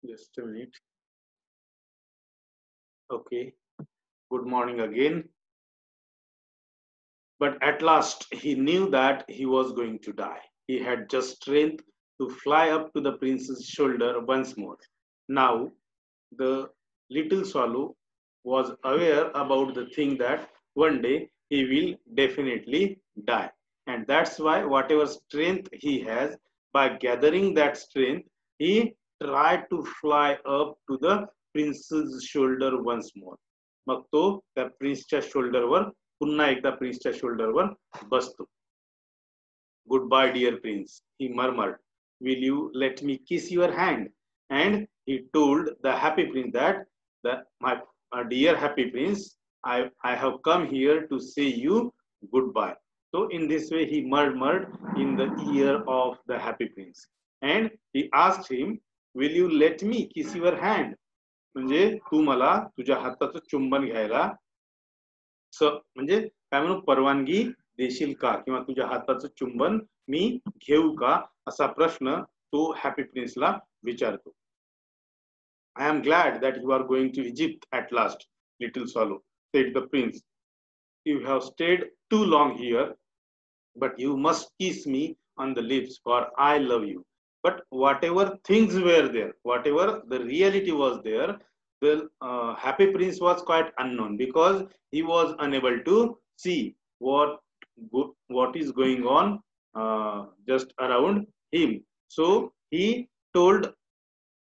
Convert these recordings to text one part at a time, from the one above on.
Just a minute. Okay. Good morning again. But at last he knew that he was going to die. He had just strength to fly up to the prince's shoulder once more. Now the little swallow was aware about the thing that one day he will definitely die. And that's why whatever strength he has, by gathering that strength, he tried to fly up to the prince's shoulder once more. मग तो त्या प्रिन्सच्या शोल्डरवर पुन्हा एकदा प्रिन्सच्या शोल्डरवर बसतो. Goodbye, dear prince, he murmured. Will you let me kiss your hand? And he told the happy prince that my dear happy prince, I have come here to say you goodbye. So in this way he murmured in the ear of the happy prince. And he asked him, will you let me kiss your hand? म्हणजे तू मला तुझ्या हाताचं चुंबन घ्यायला म्हणजे काय म्हणू परवानगी देशील का किंवा तुझ्या हाताचं चुंबन मी घेऊ का असा प्रश्न तो हॅपी प्रिन्सला विचारतो. I am glad that you are going to Egypt at last, little swallow, said the prince. You have stayed too long here, but you must kiss me on the lips, for I love you. But whatever things were there, whatever the reality was there, the happy prince was quite unknown because he was unable to see what is going on just around him. So he told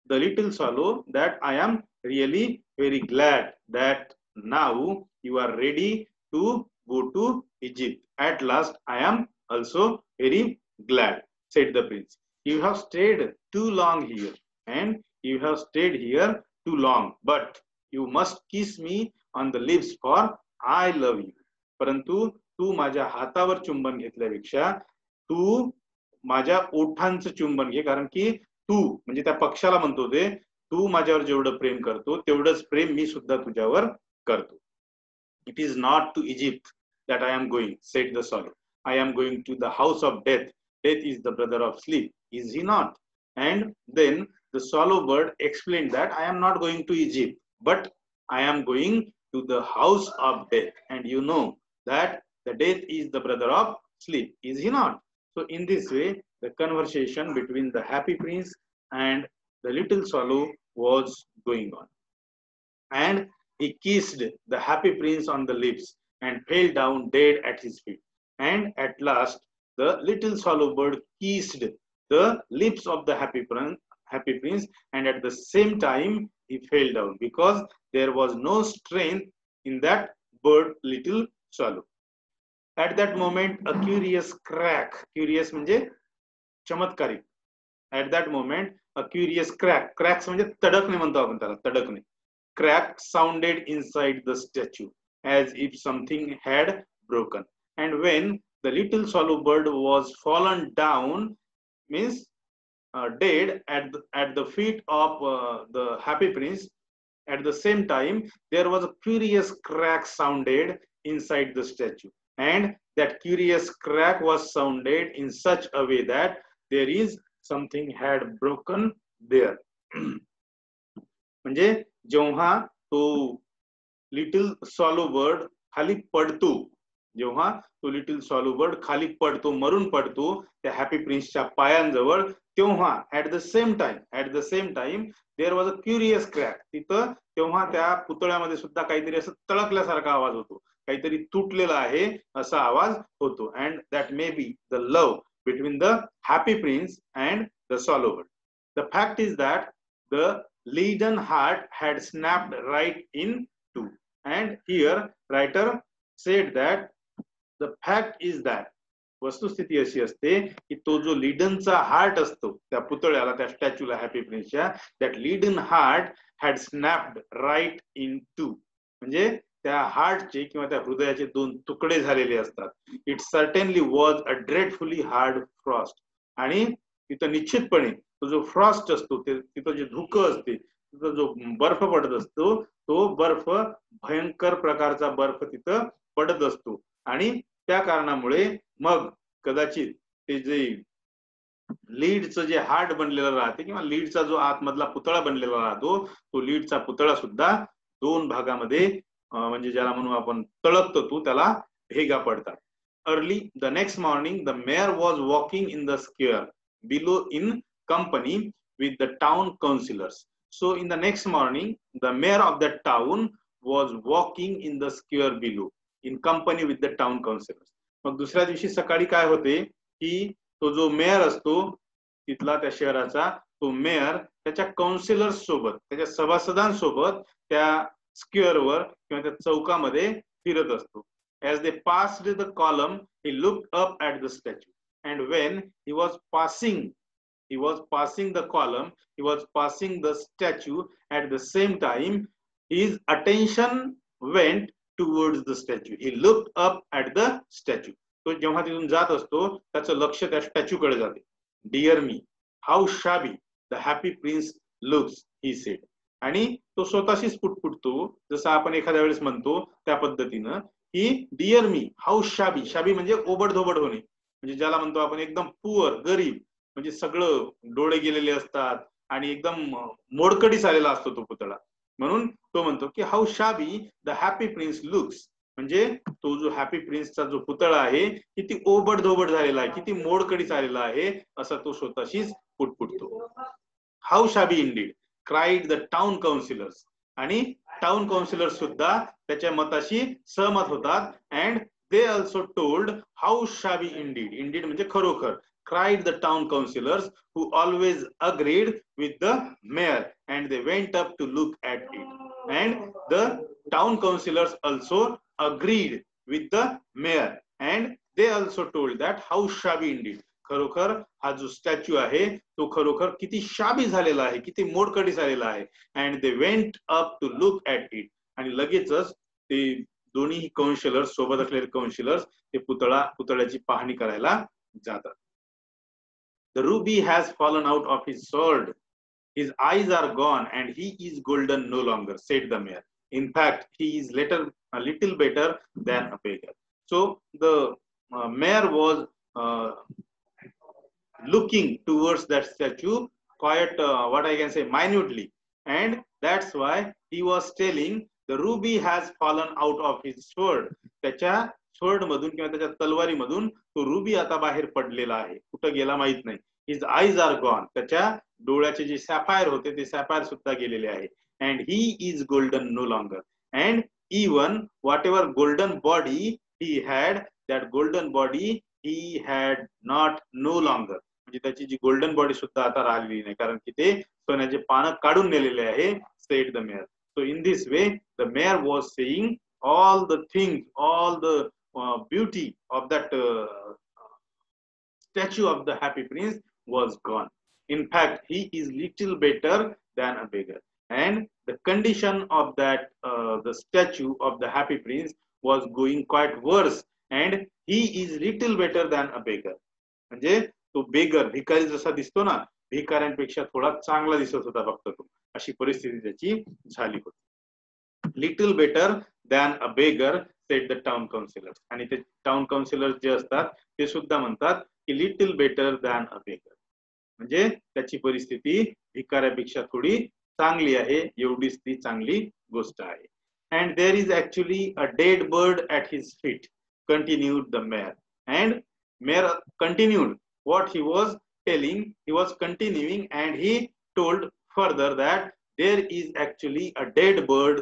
the little swallow that I am really very glad that now you are ready to go to Egypt. At last, I am also very glad, said the prince. You have stayed too long here, and you have stayed here too long, but you must kiss me on the lips, for I love you. परंतु तू माझ्या हातावर चुंबन घेतल्यापेक्षा तू माझ्या ओठांचं चुंबन घे, कारण की तू म्हणजे त्या पक्षाला म्हणतो ते तू माझ्यावर जेवढं प्रेम करतो तेवढंच प्रेम मी सुद्धा तुझ्यावर करतो. It is not to Egypt that I am going, said the swallow. I am going to the house of death. Death is the brother of sleep, is he not? And then the swallow bird explained that I am not going to Egypt, but I am going to the house of death. And you know that the death is the brother of sleep, is he not? So in this way, the conversation between the happy prince and the little swallow was going on. And he kissed the happy prince on the lips and fell down dead at his feet. And at last, the little swallow bird kissed the lips of the happy prince, and at the same time, he fell down because there was no strength in that bird, little swallow. At that moment, a curious crack, curious म्हणजे चमत्कारिक. At that moment, a curious crack, cracks म्हणजे तडकणे म्हणतो आपण त्याला, तडकणे. Crack sounded inside the statue as if something had broken. And when the little swallow bird was fallen down, means dead at the feet of the happy prince, at the same time there was a curious crack sounded inside the statue, and that curious crack was sounded in such a way that there is something had broken there. म्हणजे जेव्हा तो little swallow bird खाली पडतो, जेव्हा तो little swallow bird खाली पडतो, मरून पडतो त्या हॅपी प्रिन्सच्या पायांजवळ, तेव्हा at the same time there was a curious crack. तिथं तेव्हा त्या पुतळ्यामध्ये सुद्धा काहीतरी असं तळकल्यासारखा आवाज होतो, काहीतरी तुटलेला आहे असा आवाज होतो. And that may be the love between the happy prince and the swallow bird. The fact is that the leaden heart had snapped right in two. And here writer said that the fact is that वस्तुस्थिती अशी असते की तो जो लिडनचा heart असतो त्या पुतळ्याला, त्या स्टॅच्यूला हॅपी प्रिन्सच्या, that leaden heart had snapped right in two, म्हणजे त्या हार्टचे किंवा त्या हृदयाचे दोन तुकडे झालेले असतात. It certainly was a dreadfully hard frost. आणि तिथं निश्चितपणे तो जो फ्रॉस्ट असतो, तिथं जे धुकं असते, तिथं जो बर्फ पडत असतो, तो बर्फ भयंकर प्रकारचा बर्फ तिथं पडत असतो. आणि त्या कारणामुळे मग कदाचित ते जे लीडचं जे हार्ट बनलेलं राहते किंवा लीडचा जो आतमधला पुतळा बनलेला राहतो, तो लीडचा पुतळा सुद्धा दोन भागामध्ये म्हणजे ज्याला म्हणू आपण तळपतो तो, त्याला भेगा पडतात. Early the next morning the mayor was walking in the square below in company with the town councillors. So in the next morning, the mayor of that town was walking in the square below in company with the town councillors. मग दुसऱ्या दिवशी सकाळी काय होते की तो जो mayor असतो तिथला त्या शहराचा, तो मेयर त्याच्या काउन्सिलर्स सोबत, त्याच्या सभासदांसोबत त्या स्क्वेअरवर किंवा त्या चौकामध्ये फिरत असतो. As they passed the column, he looked up at the statue, and when he was passing the column, he was passing the statue. At the same time, his attention went towards the statue. He looked up at the statue. तो जेव्हा तिथून जात असतो त्याचं लक्ष त्या statue कडे जाते. Dear me, how shabby the happy prince looks, he said. आणि तो स्वतःशीच पुटपुटतो, जसं आपण एखाद्या वेळेस म्हणतो त्या पद्धतीनं की डिअर मी, हाऊ शाबी. शाबी म्हणजे ओबडधोबड होणे, म्हणजे ज्याला म्हणतो आपण एकदम पुअर, गरीब, म्हणजे सगळं डोळे गेलेले असतात आणि एकदम मोडकडी झालेला असतो तो पुतळा. म्हणून तो म्हणतो की how shabby the happy prince looks, म्हणजे तो जो हॅपी प्रिन्सचा जो पुतळा आहे किती ओबडधोबड झालेला आहे, किती मोडकडी झालेला आहे, असा तो स्वतःशीच पुटपुटतो. How shabby indeed cried the town councillors. आणि टाउन काउन्सिलर्स सुद्धा त्याच्या मताशी सहमत होतात. And they also told how shabby indeed. Indeed म्हणजे खरोखर. Cried the town councillors, who always agreed with the mayor, and they went up to look at it. And the town councillors also agreed with the mayor, and they also told that how shabby indeed. खरोखर हा जो statue आहे तो खरोखर किती शाबी झालेला आहे, किती मोडकडी झालेला आहे. And they went up to look at it. आणि लगेचच ते दोन्ही काउन्सिलर्स, सोबत असलेले काउन्सिलर्स, ते पुतळ्याची पाहणी करायला जातात. The ruby has fallen out of his sword. His eyes are gone and he is golden no longer, said the mayor. In fact, he is a little better than a beggar. So the mayor was looking towards that statue quite, what I can say, minutely. And that's why he was telling the ruby has fallen out of his sword. त्याच्या स्वर्ण मधून किंवा त्याच्या तलवारीमधून तो ruby आता बाहेर पडलेला आहे, कुठं गेला माहित नाही. His eyes are gone. त्याच्या डोळ्याचे जे सॅफायर होते ते सॅफायर सुद्धा गेलेले आहे. And he is golden no longer. And even whatever golden body he had, that golden body he had not no longer. म्हणजे त्याची जी गोल्डन बॉडी सुद्धा आता राहिलेली नाही, कारण की ते सोन्याचे पानं काढून नेलेले आहे, sed the mayor. So in this way the mayor was saying all the things, all the beauty of that statue of the happy prince was gone. In fact, he is little better than a beggar. And the condition of that the statue of the happy prince was going quite worse, and he is little better than a beggar. म्हणजे तो beggar, भिकारी जसा दिसतो ना, भिकाऱ्यांपेक्षा थोडा चांगला दिसत होता फक्त तो, अशी परिस्थिती त्याची झाली होती. Little better than a beggar, sed the town counsellor. आणि ते टाउन काउन्सिलर जे असतात ते सुद्धा म्हणतात की little better than a beggar, म्हणजे त्याची परिस्थिती भिकाऱ्यापेक्षा थोडी चांगली आहे, एवढीच ती चांगली गोष्ट आहे. And there is actually a dead bird at his feet, continued the mayor. And mayor continued what he was telling. He was continuing and he told further that there is actually a dead bird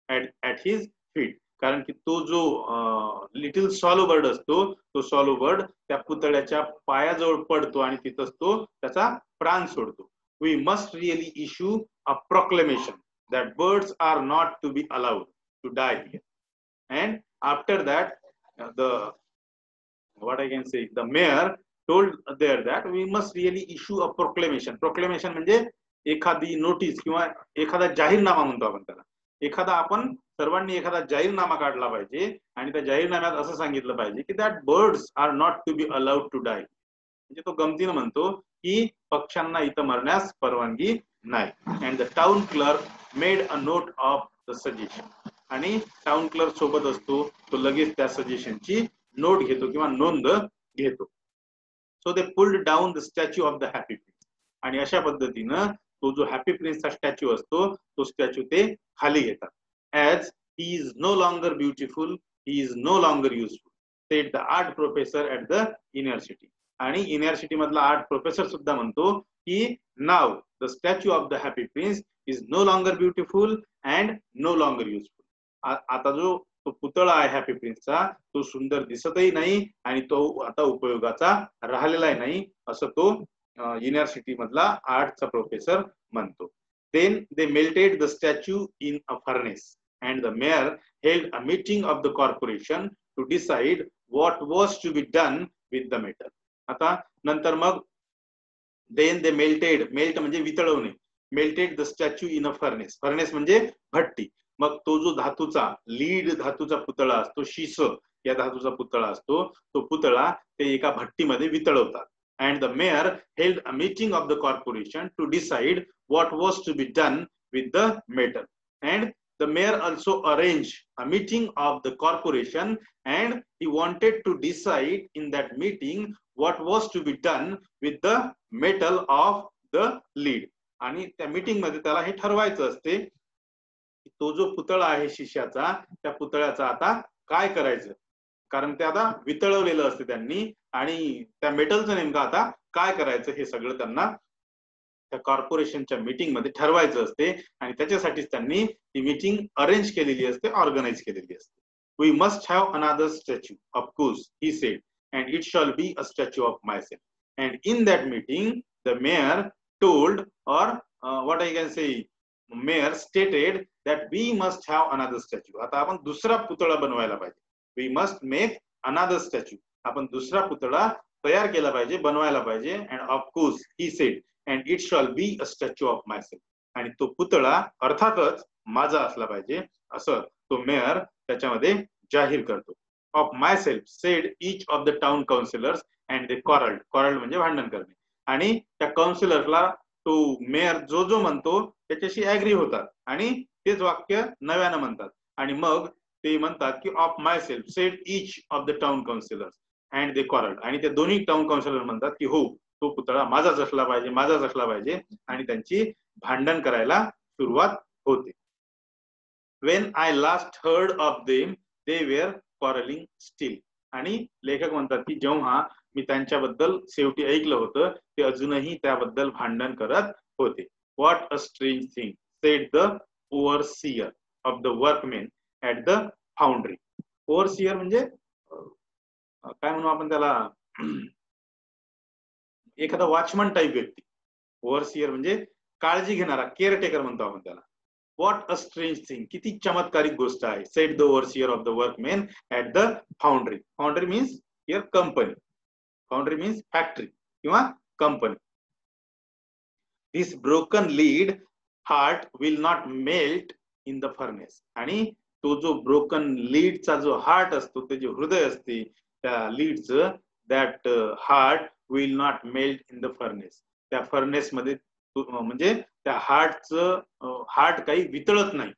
at his feet. कारण की तो जो little सॉलो bird असतो, तो सॉलो bird त्या पुतळ्याच्या पायाजवळ पडतो आणि तिथंच तो त्याचा प्राण सोडतो. We must really issue a proclamation that birds are not to be allowed to die here. And after that, what I can say, the mayor told there that we must really issue a proclamation. Proclamation म्हणजे एखादी notice किंवा एखादा जाहीरनामा म्हणतो आपण त्याला. आपण सर्वांनी एखादा जाहीरनामा काढला पाहिजे आणि त्या जाहीरनाम्यात असं सांगितलं पाहिजे की that birds are not to be allowed to die. म्हणजे तो गमतीनं म्हणतो की पक्ष्यांना इथं मरण्यास परवानगी नाही. And the town clerk made a note of the suggestion. आणि टाउन क्लर्क सोबत असतो, तो लगेच त्या सजेशनची नोट घेतो किंवा नोंद घेतो. So they pulled down the statue of the happy prince. आणि अशा पद्धतीनं तो जो हॅपी प्रिन्सचा स्टॅच्यू असतो तो स्टॅच्यू ते खाली घेतात. As he is no longer beautiful, he is no longer useful, said the art professor at the university. आणि युनिव्हर्सिटी मधला आर्ट प्रोफेसर सुद्धा म्हणतो की now the statue of the happy prince is no longer beautiful and no longer useful. आता जो तो पुतळा आहे हॅपी प्रिन्सचा तो सुंदर दिसतही नाही आणि तो आता उपयोगाचा राहिलेला नाही असं तो युनिव्हर्सिटी मधला आर्टचा प्रोफेसर म्हणतो. Then they melted the statue in a furnace and the mayor held a meeting of the corporation to decide what was to be done with the metal. आता नंतर मग then they melt म्हणजे वितळवणे, melted the statue in a furnace. furnace म्हणजे भट्टी. मग तो जो धातूचा लीड धातूचा पुतळा असतो शीस या धातूचा पुतळा असतो तो पुतळा ते एका भट्टीमध्ये वितळवतात. And the mayor held a meeting of the corporation to decide what was to be done with the metal. And the mayor also arranged a meeting of the corporation and he wanted to decide in that meeting what was to be done with the metal of the lead. आणि त्या meeting मध्ये त्याला हे ठरवायचं असते तो जो पुतळा आहे शिष्याचा त्या पुतळ्याचा आता काय करायचं, कारण ते आता वितळवलेलं असते त्यांनी आणि त्या मेटलचं नेमकं आता काय करायचं हे सगळं त्यांना त्या कॉर्पोरेशनच्या मीटिंग मध्ये ठरवायचं असते आणि त्याच्यासाठीच त्यांनी ती मीटिंग अरेंज केलेली असते, ऑर्गनाइज केलेली असते. We must have another statue, of course, he said, and it shall be a statue of myself. And in that meeting, the mayor told, or what I can say, mayor stated that we must have another statue. आता आपण दुसरा पुतळा बनवायला पाहिजे. We must make another statue. आपण दुसरा पुतळा तयार केला पाहिजे, बनवायला पाहिजे. And of course, he said, and it shall be a statue of myself. आणि तो पुतळा अर्थातच माझा असला पाहिजे असं तो मेयर त्याच्यामध्ये जाहीर करतो. Of myself, said each of the town councillors and they quarreled. Quarreled म्हणजे भांडण करणे. आणि त्या काउन्सिलरला तो मेयर जो जो म्हणतो त्याच्याशी ऍग्री होतात आणि तेच वाक्य नव्यानं म्हणतात आणि मग ते म्हणतात की of my self sed each of the town counsellors and they quarrelled. आणि ते दोन्ही टाउन काउन्सिलर म्हणतात की हो तो पुतळा माझाच असला पाहिजे, माझाच असला पाहिजे आणि त्यांची भांडण करायला सुरुवात होते. When I last heard of them, they were quarreling still. आणि लेखक म्हणतात की जेव्हा मी त्यांच्याबद्दल शेवटी ऐकलं होतं ते अजूनही त्याबद्दल भांडण करत होते. What a strange thing, said the overseer of the workmen at the foundry. Overseer म्हणजे काय म्हणू आपण त्याला, एखादा वॉचमन टाइप व्यक्ती. ओव्हरसियर म्हणजे काळजी घेणारा, केअरटेकर म्हणतो आपण त्याला. What a strange thing, किती चमत्कारिक गोष्ट आहे, said the overseer of the workmen at the foundry. Foundry means here company. Foundry means factory किंवा company. This broken lead heart will not melt in the furnace. आणि तो जो broken लीडचा जो heart असतो ते जे हृदय असते त्या लीडचं, that heart will not melt in the furnace. त्या फर्नेस मध्ये म्हणजे त्या हार्ट काही वितळत नाही.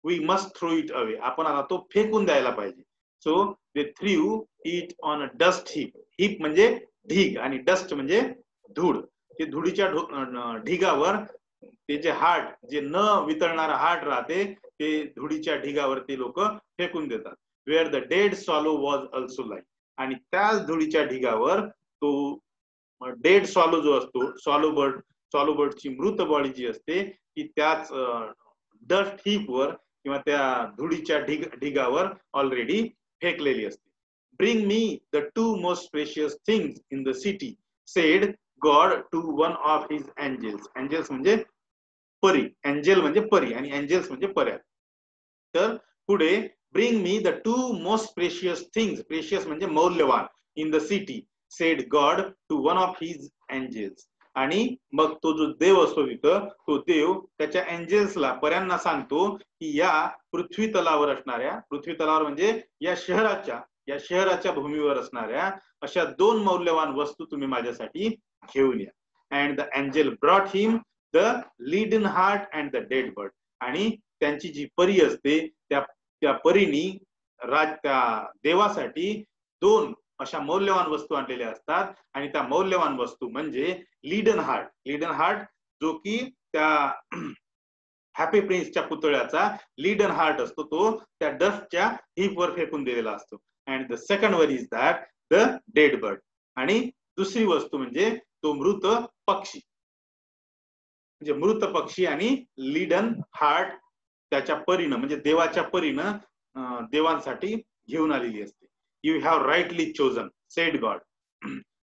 We must throw it away, आपण आता तो फेकून द्यायला पाहिजे. So they threw it on a dust heap. Heap म्हणजे ढीग आणि डस्ट म्हणजे धूळ. ते धुळीच्या ढिगावर ते जे हार्ट, जे न वितळणारा हार्ट राहते ते धुळीच्या ढिगावर ते लोक फेकून देतात. Where the dead swallow was also like. आणि त्याच धुळीच्या ढिगावर तो डेड सॉलो जो असतो, सॉलो बर्डची मृत बॉडी जी असते ती त्याच डस्ट हीपवर किंवा त्या धुळीच्या ढिगावर ऑलरेडी फेकलेली असते. Bring me the two most precious things in the city, said God to one of his angels. Angels म्हणजे परी, एंजल म्हणजे परी आणि एंजल्स म्हणजे पर्या. तर पुढे bring me the two most precious things, precious म्हणजे मौल्यवान, in the city, said God to one of his angels. आणि मग तो जो देव असतो तिथं तो देव त्याच्या एंजल्सला, पर्यांना सांगतो की या पृथ्वी तलावर असणाऱ्या, पृथ्वी तलावर म्हणजे या शहराच्या भूमीवर असणाऱ्या अशा दोन मौल्यवान वस्तू तुम्ही माझ्यासाठी घेऊन या. And the angel brought him the leaden heart and the dead bird. आणि त्यांची जी परी असते त्या परीनी त्या देवासाठी दोन अशा मौल्यवान वस्तू आणलेल्या असतात आणि त्या मौल्यवान वस्तू म्हणजे लिडन हार्ट जो की त्या हॅपी प्रिन्सच्या पुतळ्याचा लिडन हार्ट असतो, तो त्या डस्टच्या हीपवर फेकून दिलेला असतो. And the second one is that the dead bird. आणि दुसरी वस्तू म्हणजे तो मृत पक्षी, म्हणजे मृत पक्षी आणि लिडन हार्ट त्याच्या परीनं म्हणजे देवाच्या परीनं देवांसाठी घेऊन आलेली असते. You have rightly chosen sed God.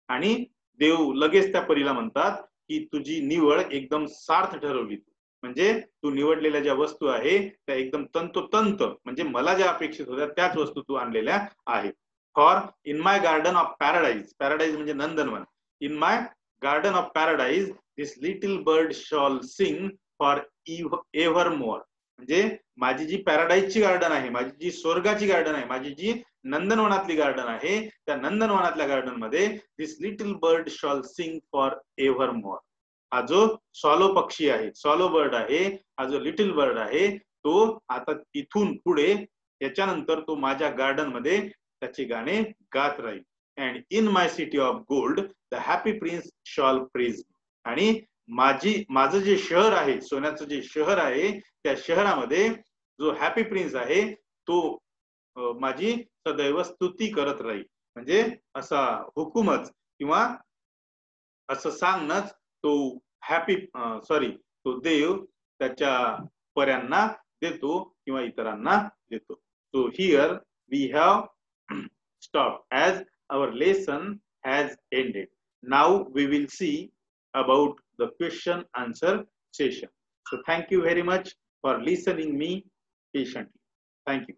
आणि देव लगेच त्या परीला म्हणतात की तुझी निवड एकदम सार्थ ठरवली, म्हणजे तू निवडलेल्या ज्या वस्तू आहे त्या एकदम तंतोतंत म्हणजे मला ज्या अपेक्षित होत्या त्याच वस्तू तू आणलेल्या आहेत. For in my garden of paradise, paradise म्हणजे नंदनवन, in my garden of paradise this little bird shall sing for ever more. म्हणजे माझी जी पॅराडाईजची गार्डन आहे, माझी जी स्वर्गाची गार्डन आहे, माझी जी नंदनवनातली गार्डन आहे, त्या नंदनवनातल्या गार्डन मध्ये this little bird shall sing for ever more. हा जो सॉलो पक्षी आहे, सॉलो बर्ड आहे, हा जो लिटिल बर्ड आहे, तो आता इथून पुढे याच्यानंतर तो माझ्या गार्डन मध्ये त्याची गाणे गात राहील. And in my city of gold the happy prince shawl praise. आणि माझं जे शहर आहे, सोन्याचं जे शहर आहे, त्या शहरामध्ये जो हॅपी प्रिन्स आहे तो माझी सदैव स्तुती करत राहील. म्हणजे असा हुकूमच किंवा असं सांगणंच तो तो देव त्याच्या पर्यांना देतो किंवा इतरांना देतो. So here we have stop as our lesson has ended. Now we will see about the question answer session. So thank you very much for listening me patiently. Thank you.